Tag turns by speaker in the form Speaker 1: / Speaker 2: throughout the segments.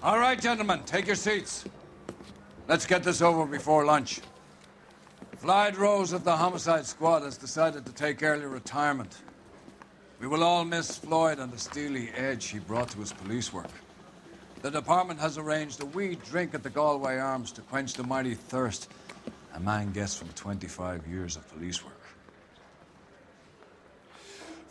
Speaker 1: All right, gentlemen, take your seats. Let's get this over before lunch. Floyd Rose of the Homicide Squad has decided to take early retirement. We will all miss Floyd and the steely edge he brought to his police work. The department has arranged a wee drink at the Galway Arms to quench the mighty thirst a man gets from 25 years of police work.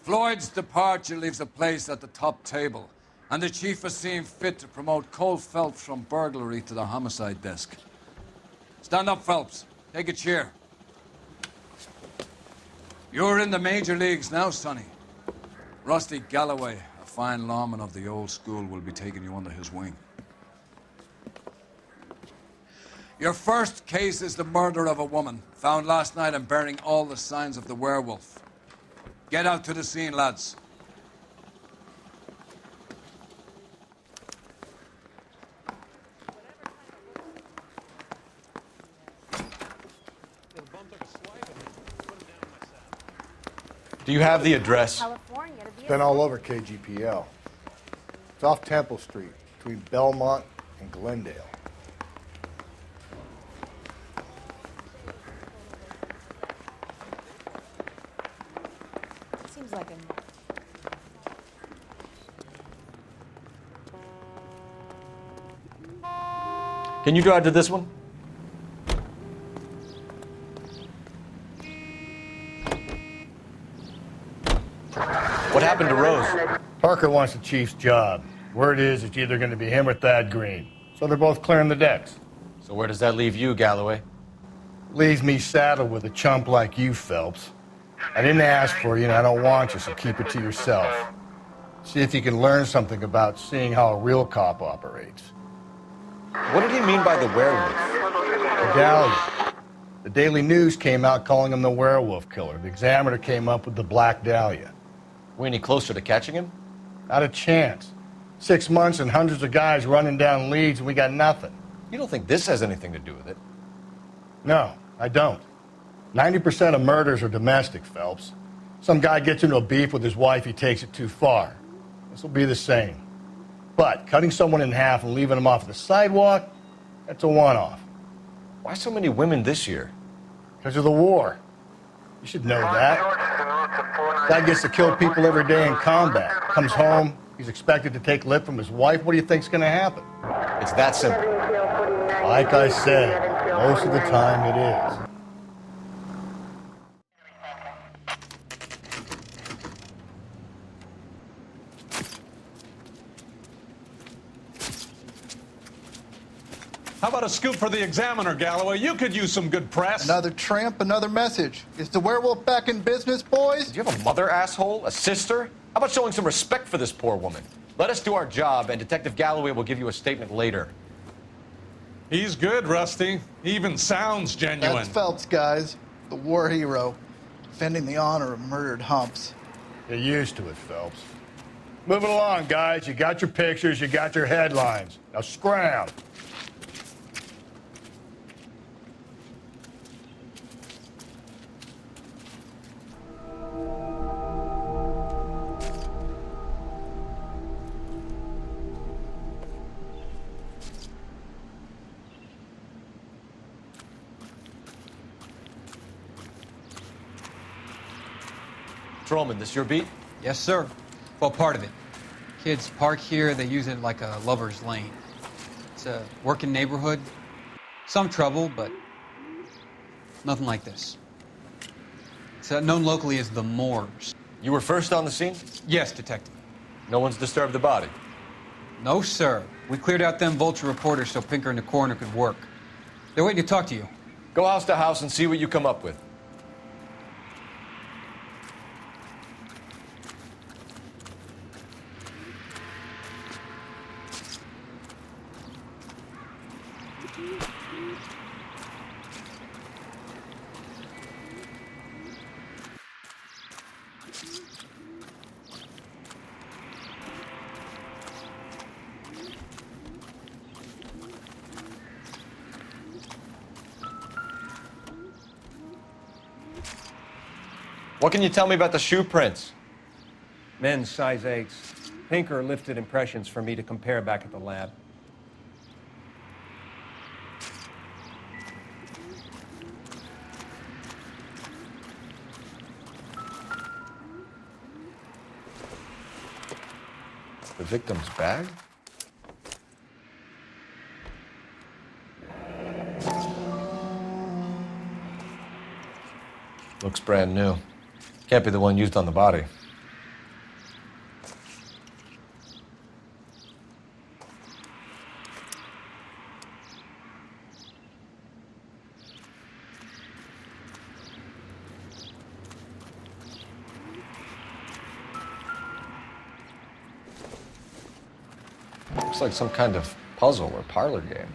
Speaker 1: Floyd's departure leaves a place at the top table, and the chief has seen fit to promote Cole Phelps from burglary to the homicide desk. Stand up, Phelps. Take a chair. You're in the major leagues now, Sonny. Rusty Galloway, a fine lawman of the old school, will be taking you under his wing. Your first case is the murder of a woman, found last night and bearing all the signs of the werewolf. Get out to the scene, lads.
Speaker 2: Do you have the address?
Speaker 3: It's been all over KGPL. It's off Temple Street, between Belmont and Glendale.
Speaker 4: Seems like a...
Speaker 2: Can you drive to this one? What happened to Rose?
Speaker 3: Parker wants the chief's job. Word is it's either going to be him or Thad Green. So they're both clearing the decks.
Speaker 2: So where does that leave you, Galloway?
Speaker 3: Leaves me saddled with a chump like you, Phelps. I didn't ask for you and I don't want you, so keep it to yourself. See if you can learn something about seeing how a real cop operates.
Speaker 2: What did he mean by the werewolf?
Speaker 3: Dahlia. The Daily News came out calling him the werewolf killer. The Examiner came up with the Black Dahlia.
Speaker 2: We any closer to catching him?
Speaker 3: Not a chance. 6 months and hundreds of guys running down leads and we got nothing.
Speaker 2: You don't think this has anything to do with it?
Speaker 3: No, I don't. 90% of murders are domestic, Phelps. Some guy gets into a beef with his wife, he takes it too far. This will be the same. But cutting someone in half and leaving them off the sidewalk, that's a one-off.
Speaker 2: Why so many women this year?
Speaker 3: Because of the war. You should know that. Guy gets to kill people every day in combat. Comes home, he's expected to take lip from his wife. What do you think's going to happen?
Speaker 2: It's that simple.
Speaker 3: Like I said, most of the time it is.
Speaker 5: How about a scoop for the Examiner, Galloway? You could use some good press.
Speaker 6: Another tramp, another message. Is the werewolf back in business, boys?
Speaker 2: Do you have a mother, asshole? A sister? How about showing some respect for this poor woman? Let us do our job, and Detective Galloway will give you a statement later.
Speaker 5: He's good, Rusty. He even sounds genuine.
Speaker 6: That's Phelps, guys. The war hero. Defending the honor of murdered humps.
Speaker 3: Get used to it, Phelps. Moving along, guys. You got your pictures, you got your headlines. Now scram.
Speaker 2: Patrolman, this your beat?
Speaker 7: Yes, sir. Well, part of it. Kids park here, they use it like a lover's lane. It's a working neighborhood. Some trouble, but nothing like this. It's known locally as the Moors.
Speaker 2: You were first on the scene?
Speaker 7: Yes, Detective.
Speaker 2: No one's disturbed the body?
Speaker 7: No, sir. We cleared out them vulture reporters so Pinker and the coroner could work. They're waiting to talk to you.
Speaker 2: Go house to house and see what you come up with. What can you tell me about the shoe prints?
Speaker 8: Men's size 8s. Pinker lifted impressions for me to compare back at the lab.
Speaker 2: The victim's bag? Looks brand new. Can't be the one used on the body. Looks like some kind of puzzle or parlor game.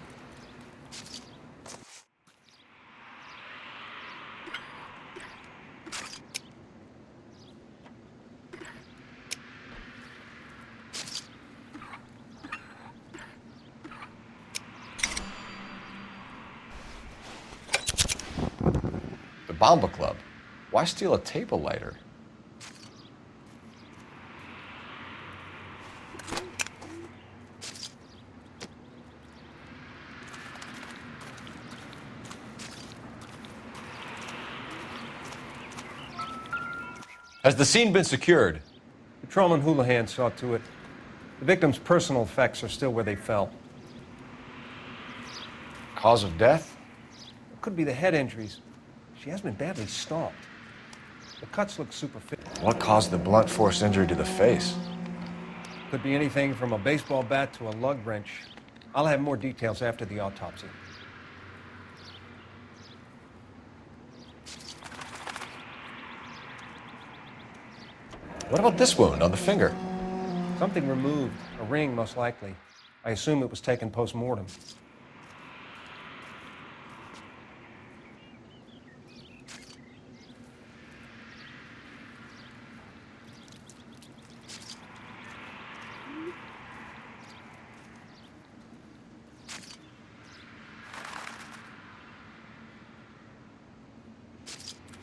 Speaker 2: The Bomba Club. Why steal a table lighter? Has the scene been secured?
Speaker 4: Patrolman Houlihan saw to it. The victim's personal effects are still where they fell.
Speaker 2: Cause of death?
Speaker 4: It could be the head injuries. She has been badly stalked. The cuts look superficial.
Speaker 2: What caused the blunt force injury to the face?
Speaker 4: Could be anything from a baseball bat to a lug wrench. I'll have more details after the autopsy.
Speaker 2: What about this wound on the finger?
Speaker 4: Something removed. A ring, most likely. I assume it was taken post-mortem.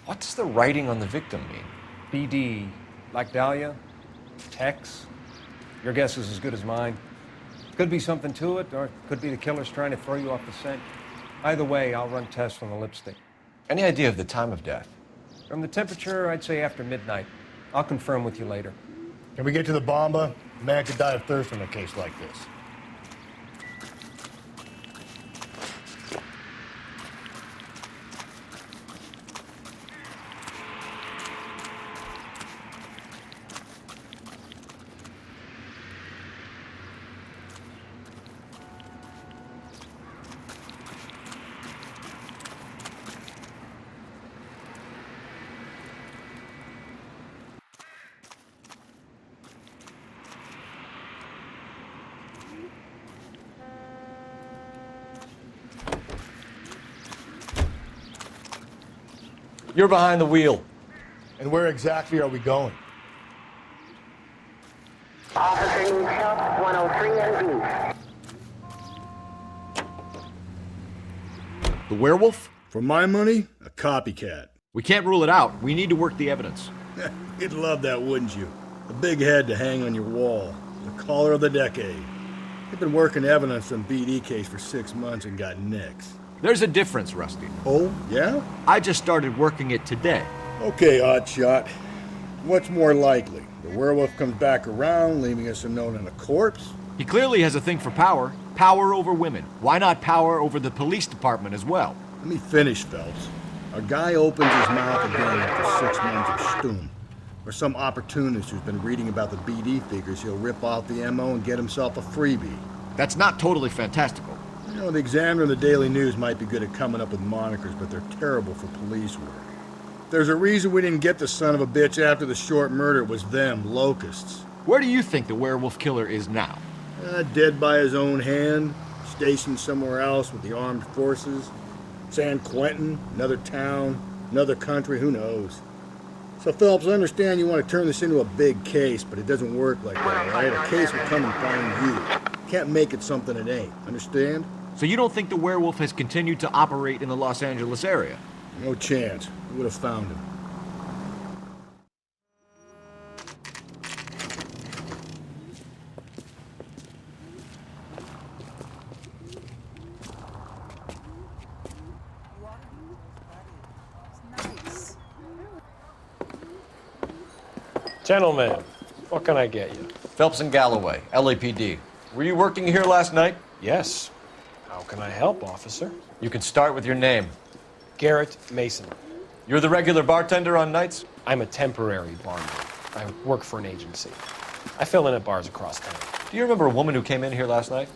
Speaker 2: What does the writing on the victim mean?
Speaker 4: BD. Like Dahlia? Tex? Your guess is as good as mine. Could be something to it, or it could be the killer's trying to throw you off the scent. Either way, I'll run tests on the lipstick.
Speaker 2: Any idea of the time of death?
Speaker 4: From the temperature, I'd say after midnight. I'll confirm with you later.
Speaker 3: Can we get to the Bomba? A man could die of thirst in a case like this.
Speaker 2: You're behind the wheel.
Speaker 3: And where exactly are we going?
Speaker 8: Officer needs help, 103 and B.
Speaker 9: The werewolf?
Speaker 3: For my money, a copycat.
Speaker 9: We can't rule it out. We need to work the evidence.
Speaker 3: You'd love that, wouldn't you? A big head to hang on your wall. The caller of the decade. You've been working evidence on BD case for 6 months and got nicks.
Speaker 9: There's a difference, Rusty.
Speaker 3: Oh, yeah?
Speaker 9: I just started working it today.
Speaker 3: Okay, Oddshot. What's more likely? The werewolf comes back around, leaving us unknown in a corpse?
Speaker 9: He clearly has a thing for power. Power over women. Why not power over the police department as well?
Speaker 3: Let me finish, Phelps. A guy opens his mouth again after 6 months of stoom. Or some opportunist who's been reading about the BD figures he'll rip off the MO and get himself a freebie.
Speaker 9: That's not totally fantastical.
Speaker 3: You know, the Examiner and the Daily News might be good at coming up with monikers, but they're terrible for police work. There's a reason we didn't get the son of a bitch after the short murder. It was them, locusts.
Speaker 9: Where do you think the werewolf killer is now?
Speaker 3: Dead by his own hand, stationed somewhere else with the armed forces. San Quentin, another town, another country, who knows? So, Phelps, I understand you want to turn this into a big case, but it doesn't work like that, all right? A case will come and find you. Can't make it something it ain't, understand?
Speaker 9: So you don't think the werewolf has continued to operate in the Los Angeles area?
Speaker 3: No chance. We would have found him.
Speaker 10: Gentlemen, what can I get you?
Speaker 2: Phelps and Galloway, LAPD. Were you working here last night?
Speaker 10: Yes. How can I help, officer?
Speaker 2: You can start with your name.
Speaker 10: Garrett Mason.
Speaker 2: You're the regular bartender on nights?
Speaker 10: I'm a temporary barman. I work for an agency. I fill in at bars across town.
Speaker 2: Do you remember a woman who came in here last night?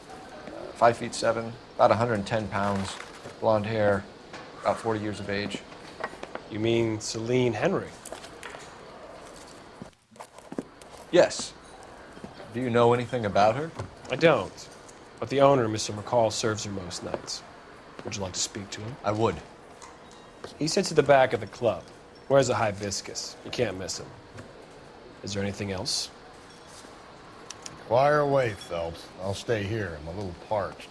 Speaker 2: 5'7", about 110 pounds, blonde hair, about 40 years of age.
Speaker 10: You mean Celine Henry?
Speaker 2: Yes. Do you know anything about her?
Speaker 10: I don't. But the owner, Mr. McCall, serves her most nights. Would you like to speak to him?
Speaker 2: I would.
Speaker 10: He sits at the back of the club. Wears a hibiscus. You can't miss him. Is there anything else?
Speaker 3: Fire away, Phelps. I'll stay here. I'm a little parched.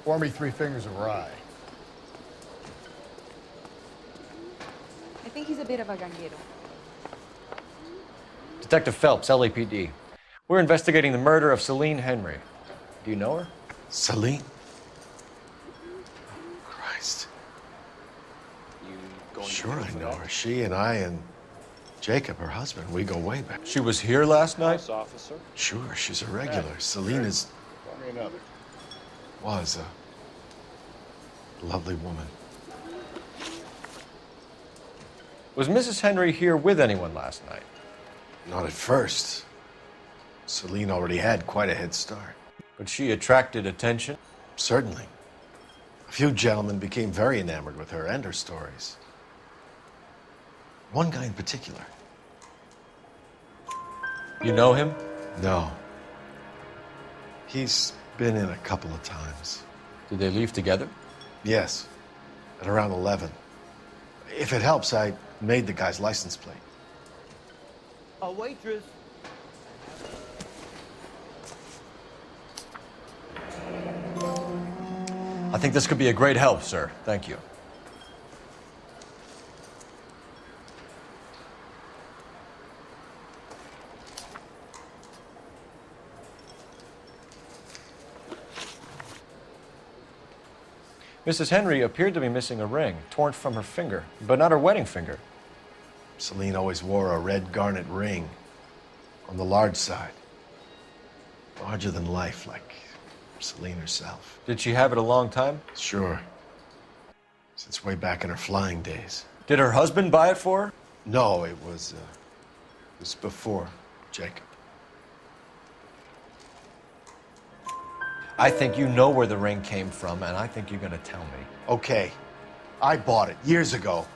Speaker 3: Pour me 3 fingers of rye.
Speaker 11: I think he's a bit of a ganguero.
Speaker 2: Detective Phelps, LAPD. We're investigating the murder of Celine Henry. Do you know her?
Speaker 12: Celine? Christ. Sure I know her. She and I and Jacob, her husband, we go way back.
Speaker 2: She was here last night?
Speaker 10: Officer.
Speaker 12: Sure, she's a regular. Celine is...
Speaker 3: Pour me another.
Speaker 12: was a lovely woman.
Speaker 2: Was Mrs. Henry here with anyone last night?
Speaker 12: Not at first. Celine already had quite a head start.
Speaker 2: But she attracted attention?
Speaker 12: Certainly. A few gentlemen became very enamored with her and her stories. One guy in particular.
Speaker 2: You know him?
Speaker 12: No. He's been in a couple of times.
Speaker 2: Did they leave together?
Speaker 12: Yes, at around 11. If it helps, I made the guy's license plate.
Speaker 13: A waitress.
Speaker 2: I think this could be a great help, sir. Thank you. Mrs. Henry appeared to be missing a ring, torn from her finger, but not her wedding finger.
Speaker 12: Celine always wore a red garnet ring on the large side. Larger than life, like Celine herself.
Speaker 2: Did she have it a long time?
Speaker 12: Sure. Since way back in her flying days.
Speaker 2: Did her husband buy it for her?
Speaker 12: No, it was before Jacob.
Speaker 2: I think you know where the ring came from, and I think you're going to tell me.
Speaker 12: Okay. I bought it years ago.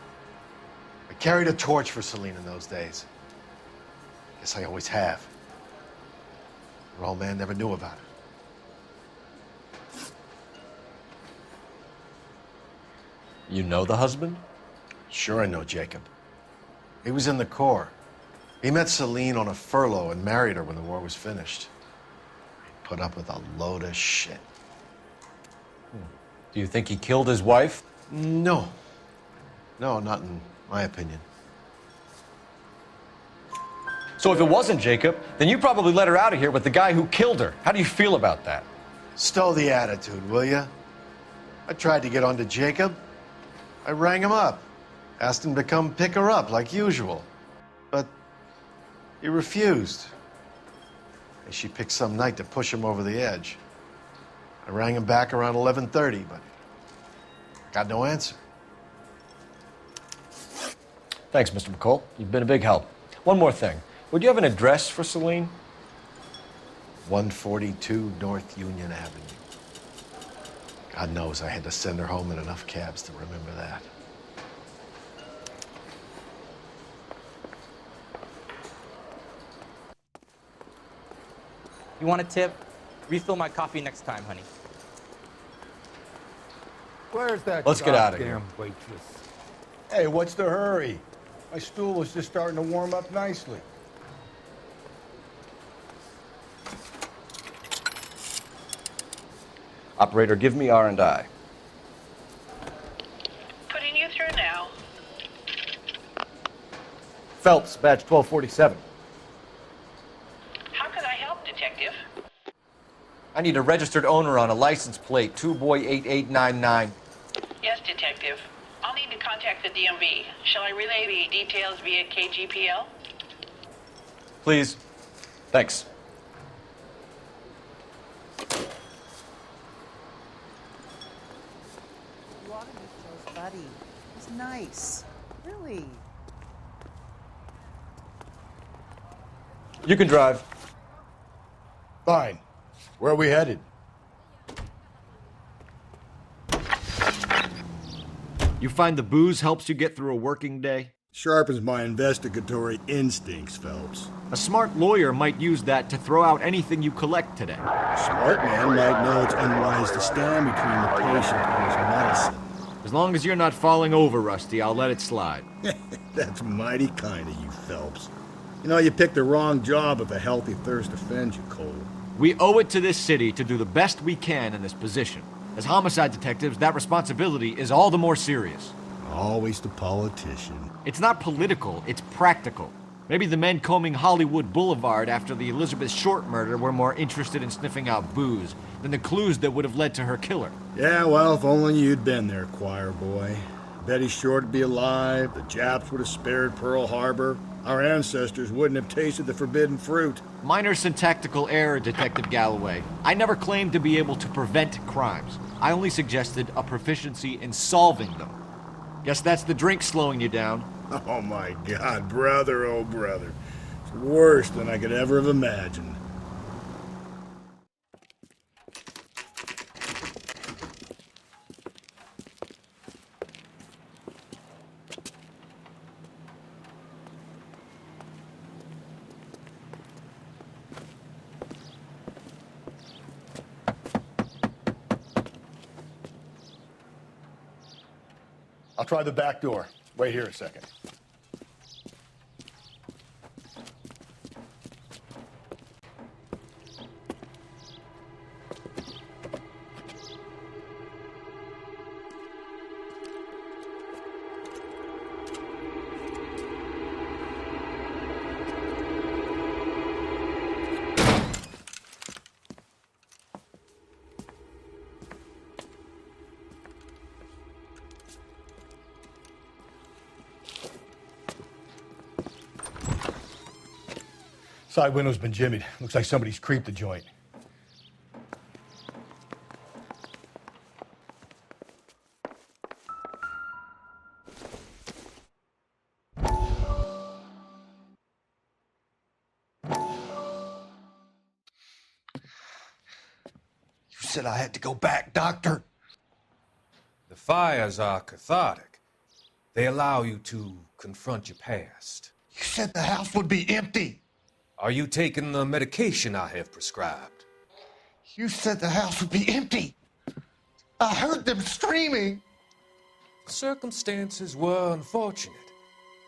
Speaker 12: I carried a torch for Celine in those days. Guess I always have. Her old man never knew about it.
Speaker 2: You know the husband?
Speaker 12: Sure I know Jacob. He was in the Corps. He met Celine on a furlough and married her when the war was finished. He put up with a load of shit.
Speaker 2: Do you think he killed his wife?
Speaker 12: No. No, not in my opinion.
Speaker 2: So if it wasn't Jacob, then you probably let her out of here with the guy who killed her. How do you feel about that?
Speaker 12: Stow the attitude, will ya? I tried to get onto Jacob. I rang him up. Asked him to come pick her up, like usual. But he refused. And she picked some night to push him over the edge. I rang him back around 11:30, but got no answer.
Speaker 2: Thanks, Mr. McCall. You've been a big help. One more thing. Would you have an address for Celine?
Speaker 12: 142 North Union Avenue. God knows I had to send her home in enough cabs to remember that.
Speaker 13: You want a tip? Refill my coffee next time, honey.
Speaker 3: Where's that
Speaker 2: Let's get out of here.
Speaker 3: goddamn waitress? Hey, what's the hurry? My stool was just starting to warm up nicely.
Speaker 2: Operator, give me R&I.
Speaker 14: Putting you through now.
Speaker 2: Phelps, badge 1247.
Speaker 14: How can I help, Detective?
Speaker 2: I need a registered owner on a license plate, 2boy8899.
Speaker 14: Yes, Detective. I'll need to contact the DMV. Shall I relay the details via KGPL?
Speaker 2: Please. Thanks.
Speaker 15: You ought to meet Joe's buddy. He's nice. Really.
Speaker 2: You can drive.
Speaker 3: Fine. Where are we headed?
Speaker 9: You find the booze helps you get through a working day?
Speaker 3: Sharpens my investigatory instincts, Phelps.
Speaker 9: A smart lawyer might use that to throw out anything you collect today.
Speaker 3: A smart man might know it's unwise to stand between the patient and his medicine.
Speaker 9: As long as you're not falling over, Rusty, I'll let it slide.
Speaker 3: That's mighty kind of you, Phelps. You know, you picked the wrong job if a healthy thirst offends you, Cole.
Speaker 9: We owe it to this city to do the best we can in this position. As homicide detectives, that responsibility is all the more serious.
Speaker 3: Always the politician.
Speaker 9: It's not political, it's practical. Maybe the men combing Hollywood Boulevard after the Elizabeth Short murder were more interested in sniffing out booze than the clues that would have led to her killer.
Speaker 3: Yeah, well, if only you'd been there, choir boy. Betty Short would be alive, the Japs would have spared Pearl Harbor, our ancestors wouldn't have tasted the forbidden fruit.
Speaker 9: Minor syntactical error, Detective Galloway. I never claimed to be able to prevent crimes. I only suggested a proficiency in solving them. Guess that's the drink slowing you down.
Speaker 3: Oh my God, brother, oh brother. It's worse than I could ever have imagined. I'll try the back door. Wait here a second. Side window's been jimmied. Looks like somebody's creeped the joint.
Speaker 12: You said I had to go back, Doctor.
Speaker 16: The fires are cathartic. They allow you to confront your past.
Speaker 12: You said the house would be empty.
Speaker 16: Are you taking the medication I have prescribed?
Speaker 12: You said the house would be empty. I heard them screaming.
Speaker 16: The circumstances were unfortunate.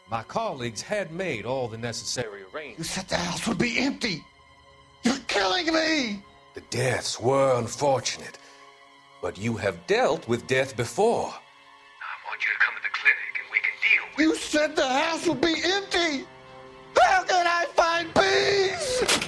Speaker 16: My colleagues had made all the necessary
Speaker 12: You
Speaker 16: arrangements.
Speaker 12: said the house would be empty. You're killing me.
Speaker 16: The deaths were unfortunate, but you have dealt with death before. I want you to come to the clinic and we can deal with
Speaker 12: You said the house would be empty. How can I find peace?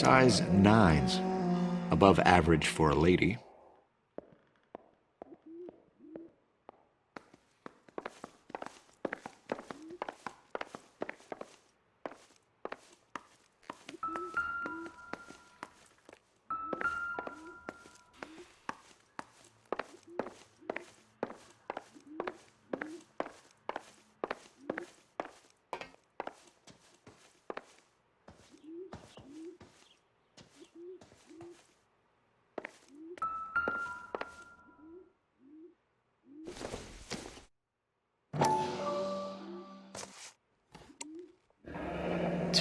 Speaker 9: Size 9s. Above average for a lady.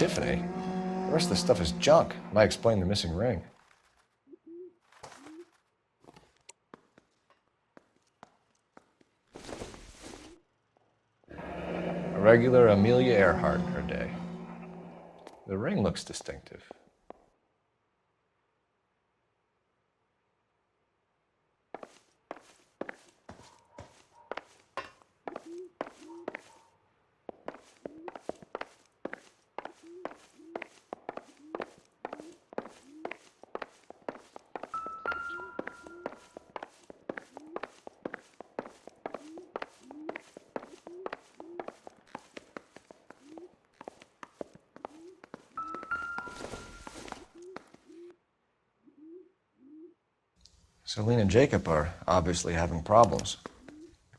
Speaker 2: Tiffany? The rest of the stuff is junk. Might explain the missing ring. regular Amelia Earhart in her day. The ring looks distinctive. Celine and Jacob are obviously having problems.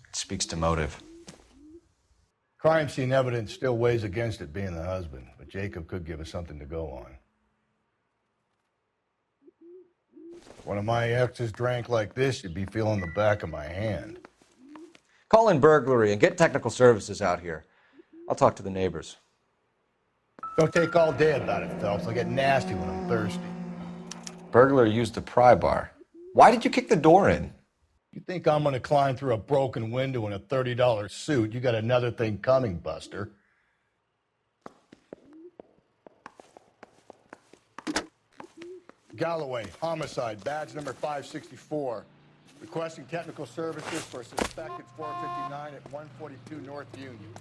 Speaker 2: It speaks to motive.
Speaker 3: Crime scene evidence still weighs against it being the husband, but Jacob could give us something to go on. If one of my exes drank like this, you'd be feeling the back of my hand.
Speaker 2: Call in burglary and get technical services out here. I'll talk to the neighbors.
Speaker 3: Don't take all day about it, Phelps. I'll get nasty when I'm thirsty.
Speaker 2: Burglar used a pry bar. Why did you kick the door in?
Speaker 3: You think I'm gonna climb through a broken window in a $30 suit? You got another thing coming, Buster. Galloway, homicide, badge number 564. Requesting technical services for a suspected 459 at 142 North Union.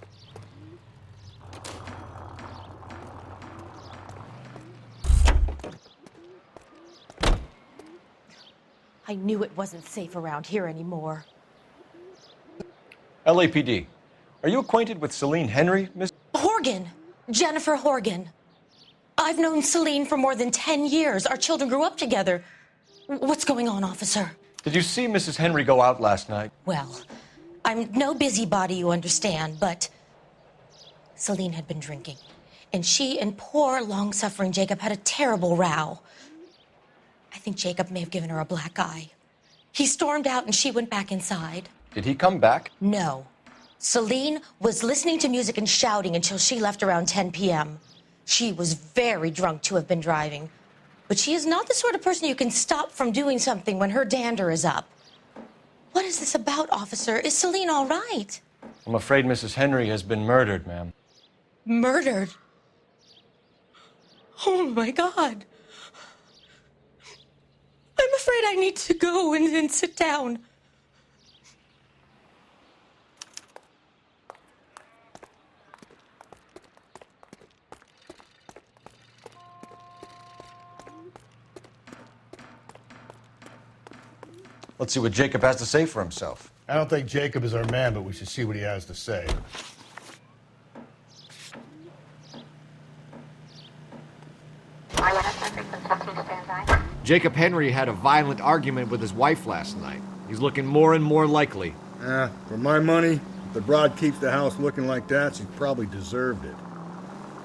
Speaker 17: I knew it wasn't safe around here anymore.
Speaker 2: LAPD. Are you acquainted with Celine Henry, Miss?
Speaker 17: Horgan! Jennifer Horgan. I've known Celine for more than 10 years. Our children grew up together. What's going on, officer?
Speaker 2: Did you see Mrs. Henry go out last night?
Speaker 17: Well, I'm no busybody, you understand, but Celine had been drinking. And she and poor, long-suffering Jacob had a terrible row. I think Jacob may have given her a black eye. He stormed out and she went back inside.
Speaker 2: Did he come back?
Speaker 17: No. Celine was listening to music and shouting until she left around 10 p.m. She was very drunk to have been driving. But she is not the sort of person you can stop from doing something when her dander is up. What is this about, officer? Is Celine all right?
Speaker 2: I'm afraid Mrs. Henry has been murdered, ma'am.
Speaker 17: Murdered? Oh, my God. I'm afraid I need to go and sit down.
Speaker 2: Let's see what Jacob has to say for himself.
Speaker 3: I don't think Jacob is our man, but we should see what he has to say.
Speaker 9: Jacob Henry had a violent argument with his wife last night. He's looking more and more likely.
Speaker 3: For my money, if the broad keeps the house looking like that, she probably deserved it.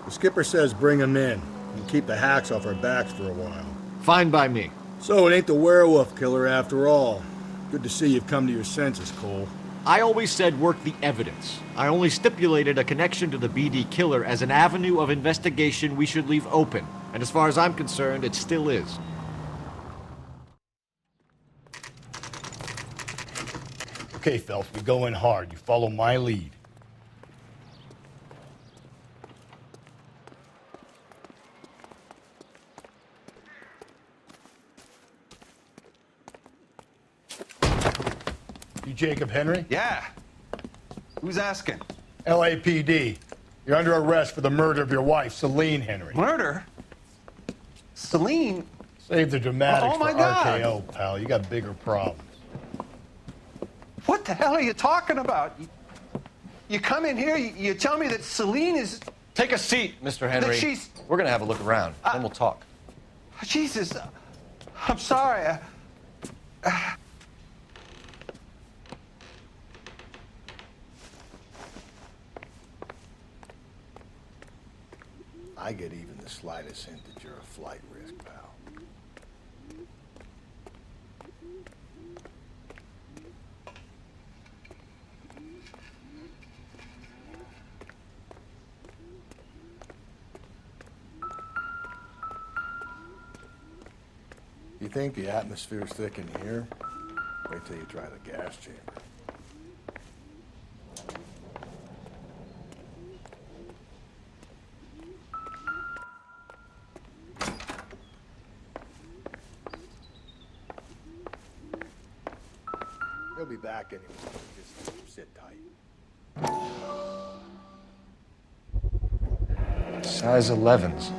Speaker 3: The skipper says bring him in and keep the hacks off our backs for a while.
Speaker 9: Fine by me.
Speaker 3: So it ain't the werewolf killer after all. Good to see you've come to your senses, Cole.
Speaker 9: I always said work the evidence. I only stipulated a connection to the BD killer as an avenue of investigation we should leave open. And as far as I'm concerned, it still is.
Speaker 3: Okay, Phelps, we go in hard. You follow my lead. You Jacob Henry?
Speaker 5: Yeah. Who's asking?
Speaker 3: LAPD. You're under arrest for the murder of your wife, Celine Henry.
Speaker 5: Murder? Celine?
Speaker 3: Save the dramatics
Speaker 5: Oh, my
Speaker 3: for
Speaker 5: God.
Speaker 3: RKO, pal. You got bigger problems.
Speaker 5: What the hell are you talking about? You come in here, you tell me that Celine is...
Speaker 2: Take a seat, Mr. Henry.
Speaker 5: That she's...
Speaker 2: We're gonna have a look around, then we'll talk.
Speaker 5: Jesus, I'm sorry.
Speaker 3: I get even the slightest hint that you're a flight risk, pal. You think the atmosphere's thick in here? Wait till you try the gas chamber. be back anymore. Just sit tight.
Speaker 2: Size 11s.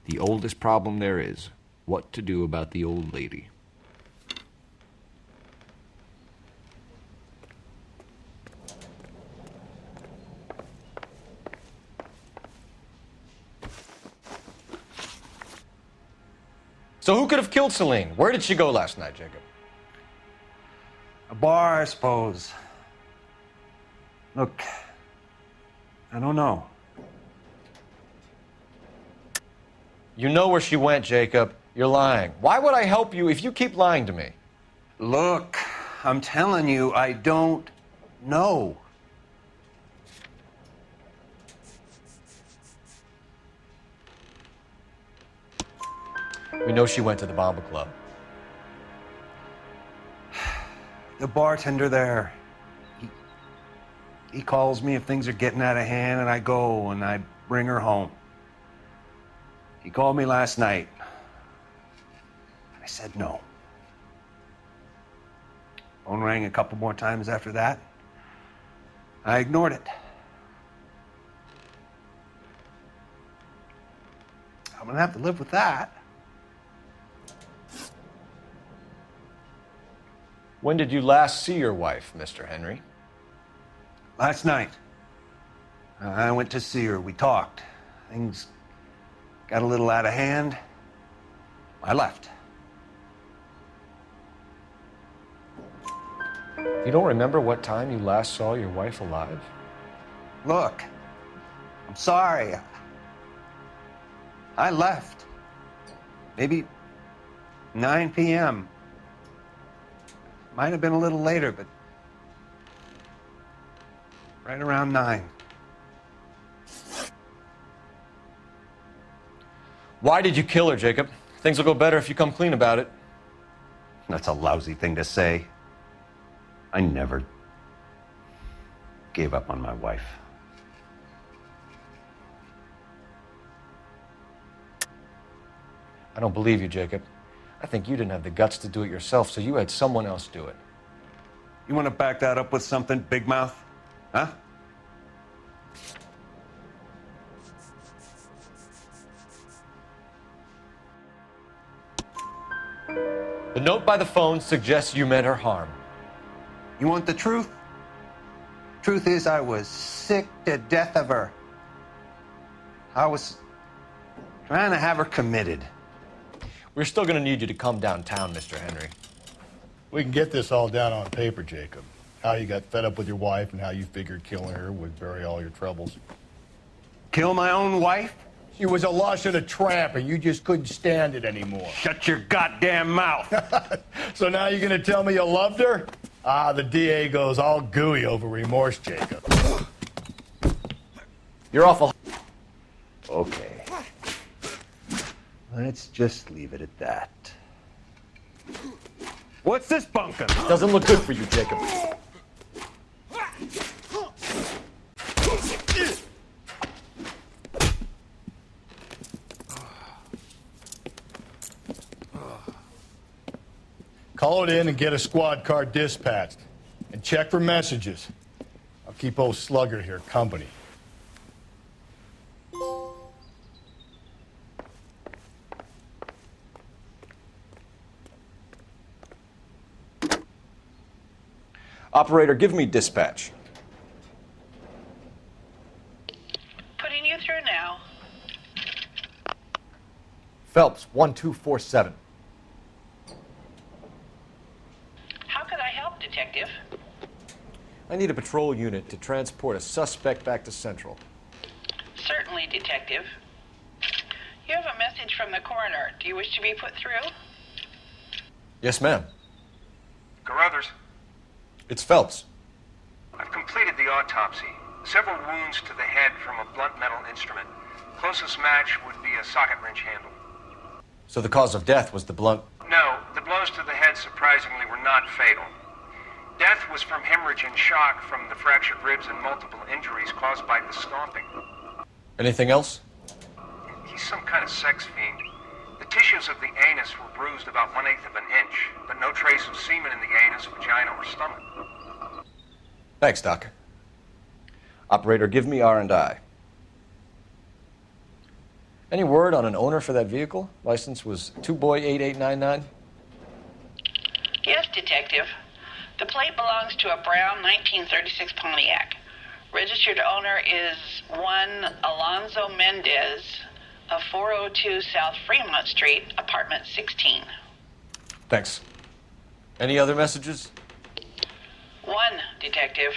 Speaker 9: The oldest problem there is, what to do about the old lady.
Speaker 2: So who could have killed Celine? Where did she go last night, Jacob?
Speaker 5: A bar, I suppose. Look, I don't know.
Speaker 2: You know where she went, Jacob. You're lying. Why would I help you if you keep lying to me?
Speaker 5: Look, I'm telling you, I don't know.
Speaker 2: We know she went to the Bomba Club.
Speaker 5: The bartender there, he calls me if things are getting out of hand, and I go and I bring her home. He called me last night. I said no. Phone rang a couple more times after that. I ignored it. I'm gonna have to live with that.
Speaker 2: When did you last see your wife, Mr. Henry?
Speaker 5: Last night. I went to see her. We talked. Things got a little out of hand. I left.
Speaker 2: You don't remember what time you last saw your wife alive?
Speaker 5: Look, I'm sorry. I left. Maybe 9 p.m. Might have been a little later, but right around 9.
Speaker 2: Why did you kill her, Jacob? Things will go better if you come clean about it.
Speaker 5: That's a lousy thing to say. I never gave up on my wife.
Speaker 2: I don't believe you, Jacob. I think you didn't have the guts to do it yourself, so you had someone else do it.
Speaker 5: You want to back that up with something, Big Mouth? Huh?
Speaker 2: The note by the phone suggests you meant her harm.
Speaker 5: You want the truth? Truth is, I was sick to death of her. I was trying to have her committed.
Speaker 2: We're still going to need you to come downtown, Mr. Henry.
Speaker 3: We can get this all down on paper, Jacob. How you got fed up with your wife and how you figured killing her would bury all your troubles.
Speaker 5: Kill my own wife?
Speaker 3: She was a lush and a tramp, and you just couldn't stand it anymore.
Speaker 5: Shut your goddamn mouth.
Speaker 3: So now you're going to tell me you loved her? Ah, the DA goes all gooey over remorse, Jacob.
Speaker 2: You're awful.
Speaker 5: Okay. Let's just leave it at that. What's this bunkum?
Speaker 2: Doesn't look good for you, Jacob.
Speaker 3: Call it in and get a squad car dispatched. And check for messages. I'll keep old Slugger here company.
Speaker 2: Operator, give me dispatch.
Speaker 14: Putting you through now.
Speaker 2: Phelps, 1247.
Speaker 14: How could I help, Detective?
Speaker 2: I need a patrol unit to transport a suspect back to Central.
Speaker 14: Certainly, Detective. You have a message from the coroner. Do you wish to be put through?
Speaker 2: Yes, ma'am.
Speaker 18: Carruthers,
Speaker 2: It's Phelps.
Speaker 18: I've completed the autopsy. Several wounds to the head from a blunt metal instrument. Closest match would be a socket wrench handle.
Speaker 2: So the cause of death was the blunt.
Speaker 18: No, the blows to the head surprisingly were not fatal. Death was from hemorrhage and shock from the fractured ribs and multiple injuries caused by the stomping.
Speaker 2: Anything else?
Speaker 18: He's some kind of sex fiend. The tissues of the anus were bruised about 1/8 of an inch, but no trace of semen in the anus, vagina, or stomach.
Speaker 2: Thanks, Doc. Operator, give me R&I. Any word on an owner for that vehicle? License was 2boy8899.
Speaker 14: Yes, Detective. The plate belongs to a brown 1936 Pontiac. Registered owner is one Alonzo Mendez of 402 South Fremont Street, apartment 16.
Speaker 2: Thanks. Any other messages?
Speaker 14: One, Detective.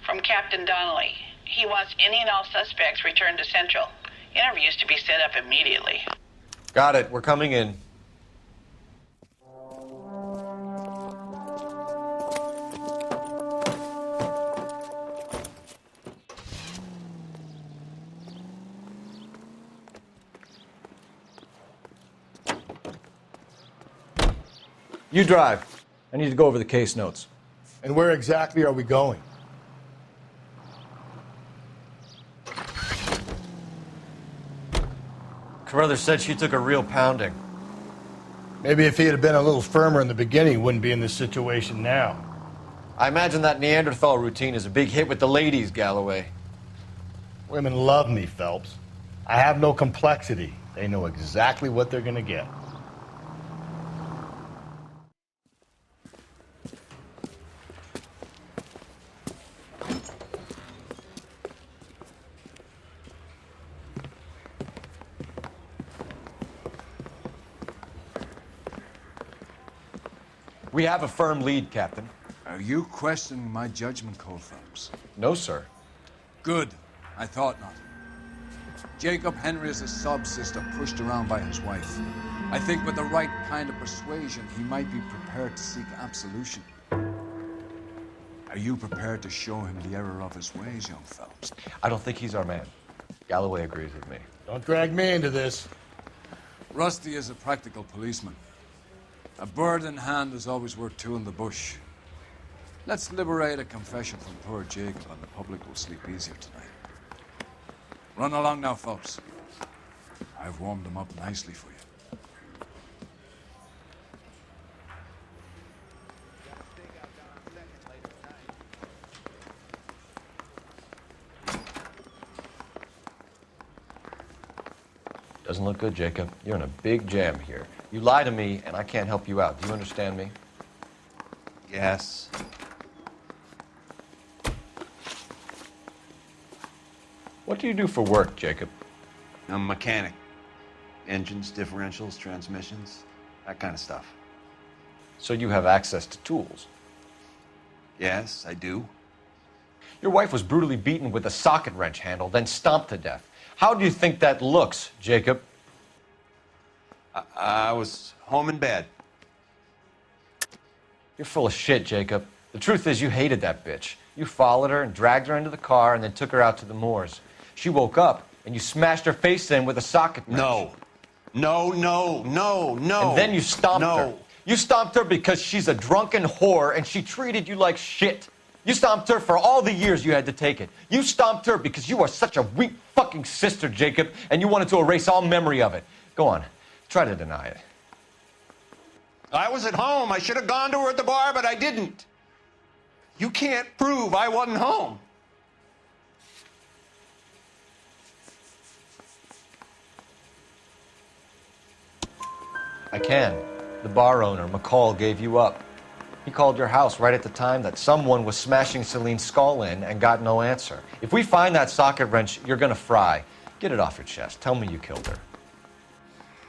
Speaker 14: From Captain Donnelly. He wants any and all suspects returned to Central. Interviews to be set up immediately.
Speaker 2: Got it. We're coming in. You drive. I need to go over the case notes.
Speaker 3: And where exactly are we going?
Speaker 2: Carruthers said she took a real pounding.
Speaker 3: Maybe if he had been a little firmer in the beginning, he wouldn't be in this situation now.
Speaker 2: I imagine that Neanderthal routine is a big hit with the ladies, Galloway.
Speaker 3: Women love me, Phelps. I have no complexity. They know exactly what they're going to get.
Speaker 2: We have a firm lead, Captain.
Speaker 1: Are you questioning my judgment call, Phelps?
Speaker 2: No, sir.
Speaker 1: Good. I thought not. Jacob Henry is a sob-sister pushed around by his wife. I think with the right kind of persuasion, he might be prepared to seek absolution. Are you prepared to show him the error of his ways, young Phelps?
Speaker 2: I don't think he's our man. Galloway agrees with me.
Speaker 3: Don't drag me into this.
Speaker 1: Rusty is a practical policeman. A bird in hand is always worth two in the bush. Let's liberate a confession from poor Jacob, and the public will sleep easier tonight. Run along now, Phelps. I've warmed them up nicely for you.
Speaker 2: Doesn't look good, Jacob. You're in a big jam here. You lie to me, and I can't help you out. Do you understand me?
Speaker 5: Yes.
Speaker 2: What do you do for work, Jacob?
Speaker 5: I'm a mechanic. Engines, differentials, transmissions, that kind of stuff.
Speaker 2: So you have access to tools?
Speaker 5: Yes, I do.
Speaker 2: Your wife was brutally beaten with a socket wrench handle, then stomped to death. How do you think that looks, Jacob?
Speaker 5: I was home in bed.
Speaker 2: You're full of shit, Jacob. The truth is you hated that bitch. You followed her and dragged her into the car and then took her out to the moors. She woke up and you smashed her face in with a socket wrench.
Speaker 5: No. No.
Speaker 2: And then you stomped her. You stomped her because she's a drunken whore and she treated you like shit. You stomped her for all the years you had to take it. You stomped her because you are such a weak fucking sister, Jacob, and you wanted to erase all memory of it. Go on. Try to deny it.
Speaker 5: I was at home. I should have gone to her at the bar, but I didn't. You can't prove I wasn't home.
Speaker 2: I can. The bar owner, McCall, gave you up. He called your house right at the time that someone was smashing Celine's skull in and got no answer. If we find that socket wrench, you're gonna fry. Get it off your chest. Tell me you killed her.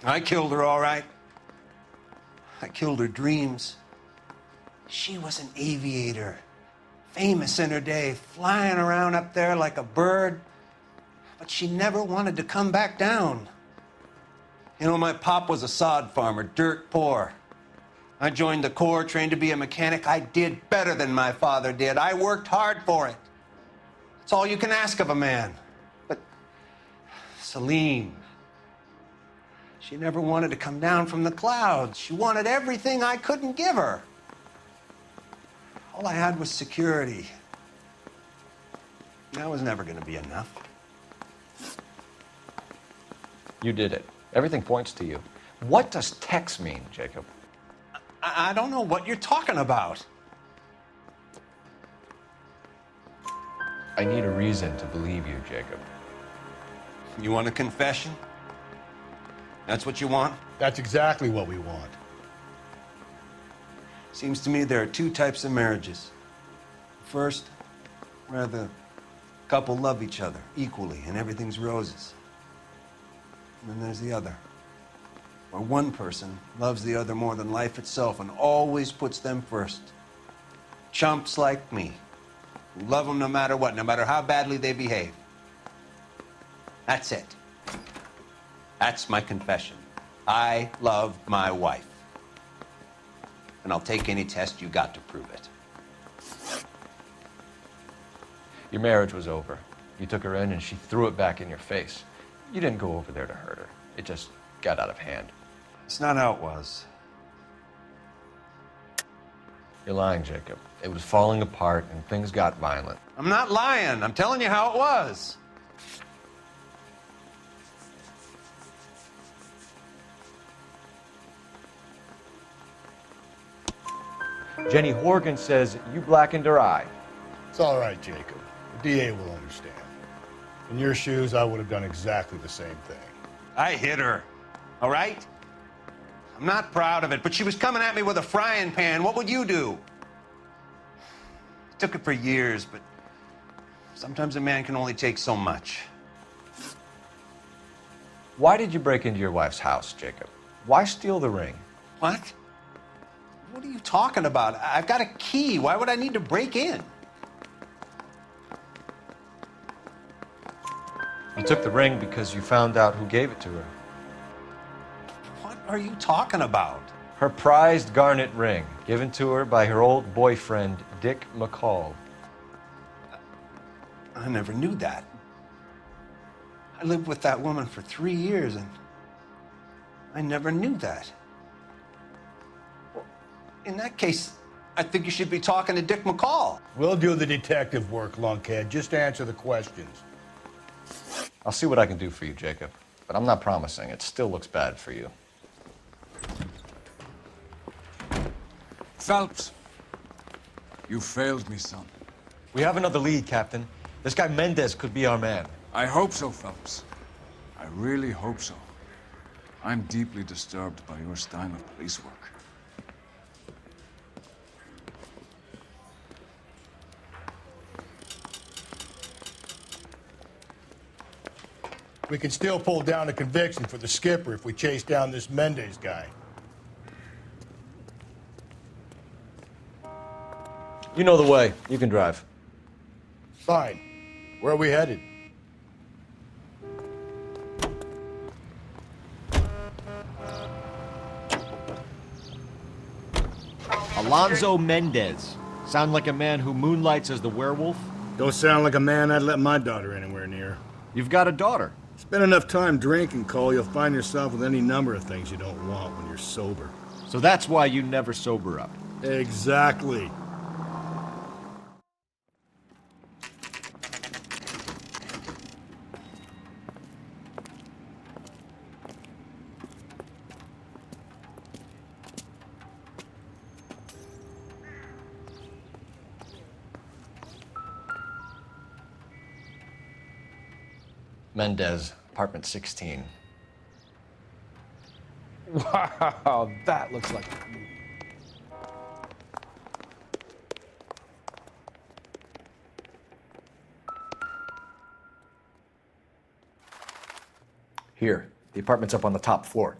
Speaker 5: I killed her, all right. I killed her dreams. She was an aviator, famous in her day, flying around up there like a bird. But she never wanted to come back down. You know, my pop was a sod farmer, dirt poor. I joined the Corps, trained to be a mechanic. I did better than my father did. I worked hard for it. That's all you can ask of a man. But Celine, she never wanted to come down from the clouds. She wanted everything I couldn't give her. All I had was security. That was never going to be enough.
Speaker 2: You did it. Everything points to you. What does Tex mean, Jacob?
Speaker 5: I don't know what you're talking about.
Speaker 2: I need a reason to believe you, Jacob.
Speaker 5: You want a confession? That's what you want?
Speaker 3: That's exactly what we want.
Speaker 5: Seems to me there are two types of marriages. First, where the couple love each other equally and everything's roses. And then there's the other, where one person loves the other more than life itself and always puts them first. Chumps like me, who love them no matter what, no matter how badly they behave. That's it. That's my confession. I love my wife. And I'll take any test you got to prove it.
Speaker 2: Your marriage was over. You took her in and she threw it back in your face. You didn't go over there to hurt her. It just got out of hand.
Speaker 5: It's not how it was.
Speaker 2: You're lying, Jacob. It was falling apart and things got violent.
Speaker 5: I'm not lying. I'm telling you how it was.
Speaker 2: Jenny Horgan says you blackened her eye.
Speaker 3: It's all right, Jacob. The DA will understand. In your shoes, I would have done exactly the same thing.
Speaker 5: I hit her, all right? I'm not proud of it, but she was coming at me with a frying pan. What would you do? It took it for years, but sometimes a man can only take so much.
Speaker 2: Why did you break into your wife's house, Jacob? Why steal the ring?
Speaker 5: What? What are you talking about? I've got a key. Why would I need to break in?
Speaker 2: You took the ring because you found out who gave it to her.
Speaker 5: What are you talking about?
Speaker 2: Her prized garnet ring, given to her by her old boyfriend, Dick McCall.
Speaker 5: I never knew that. I lived with that woman for 3 years, and I never knew that. Well, in that case, I think you should be talking to Dick McCall.
Speaker 3: We'll do the detective work, lunkhead. Just answer the questions.
Speaker 2: I'll see what I can do for you, Jacob. But I'm not promising. It still looks bad for you.
Speaker 1: Phelps, you failed me, son.
Speaker 2: We have another lead, Captain. This guy Mendez could be our man.
Speaker 1: I hope so, Phelps. I really hope so. I'm deeply disturbed by your style of police work.
Speaker 3: We can still pull down a conviction for the skipper if we chase down this Mendez guy.
Speaker 2: You know the way. You can drive.
Speaker 3: Fine. Where are we headed?
Speaker 9: Alonzo Mendez. Sound like a man who moonlights as the werewolf?
Speaker 3: Don't sound like a man I'd let my daughter anywhere near.
Speaker 9: You've got a daughter.
Speaker 3: Spend enough time drinking, Cole, you'll find yourself with any number of things you don't want when you're sober.
Speaker 9: So that's why you never sober up.
Speaker 3: Exactly.
Speaker 2: Mendez, apartment 16.
Speaker 10: Wow, that looks like a movie.
Speaker 2: Here, the apartment's up on the top floor.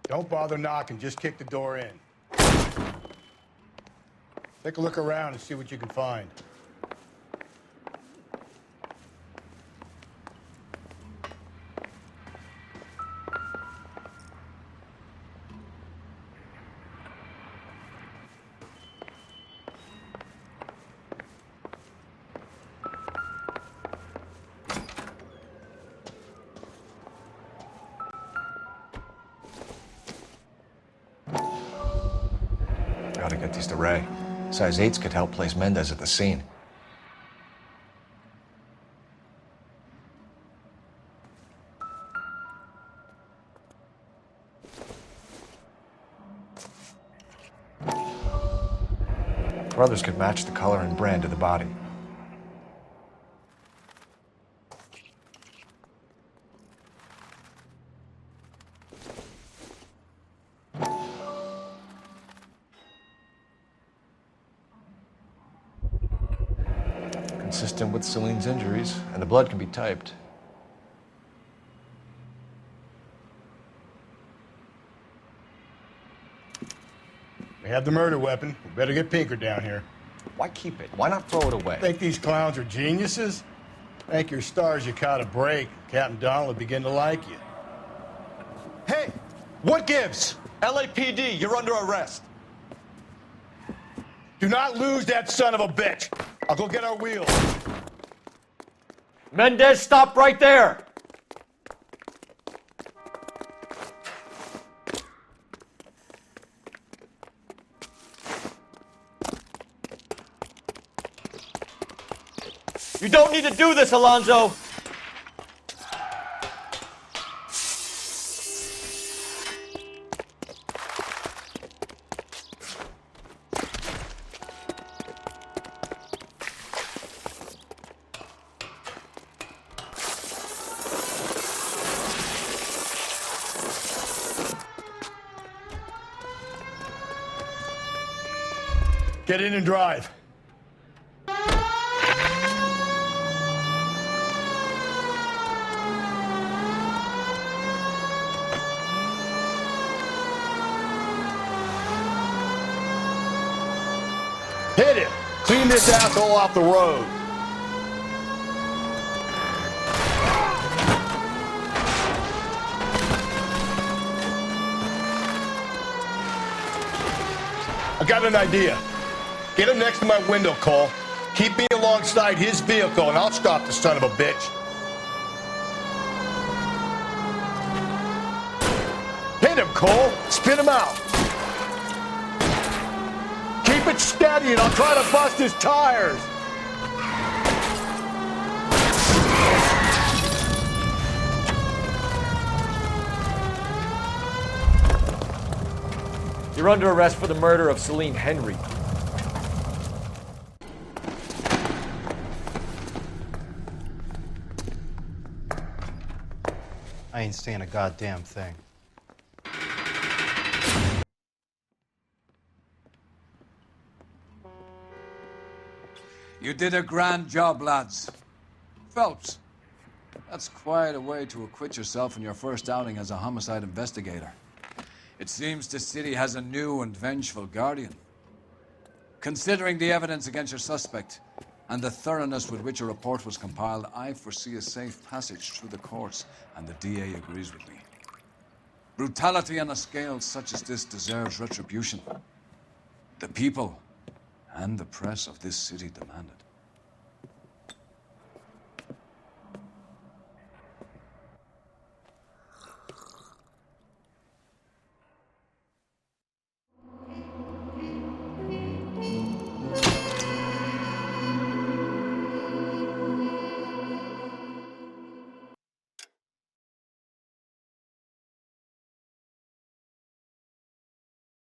Speaker 3: Don't bother knocking, just kick the door in. Take a look around and see what you can find.
Speaker 2: Gotta get these to Ray. Size 8s could help place Mendez at the scene. Brothers could match the color and brand of the body. Consistent with Celine's injuries, and the blood can be typed.
Speaker 3: We have the murder weapon. We better get Pinker down here.
Speaker 2: Why keep it? Why not throw it away?
Speaker 3: Think these clowns are geniuses? Thank your stars you caught a break. Captain Donald will begin to like you.
Speaker 2: Hey! What gives? LAPD, you're under arrest.
Speaker 3: Do not lose that son of a bitch. I'll go get our wheels.
Speaker 2: Mendez, stop right there! You don't need to do this, Alonzo!
Speaker 3: Get in and drive. Hit it! Clean this asshole off the road. I got an idea. Get him next to my window, Cole. Keep me alongside his vehicle, and I'll stop the son of a bitch. Hit him, Cole. Spin him out. Keep it steady, and I'll try to bust his tires.
Speaker 2: You're under arrest for the murder of Celine Henry.
Speaker 6: I ain't saying a goddamn thing.
Speaker 1: You did a grand job, lads. Phelps, that's quite a way to acquit yourself in your first outing as a homicide investigator. It seems the city has a new and vengeful guardian. Considering the evidence against your suspect and the thoroughness with which a report was compiled, I foresee a safe passage through the courts, and the DA agrees with me. Brutality on a scale such as this deserves retribution. The people and the press of this city demand it.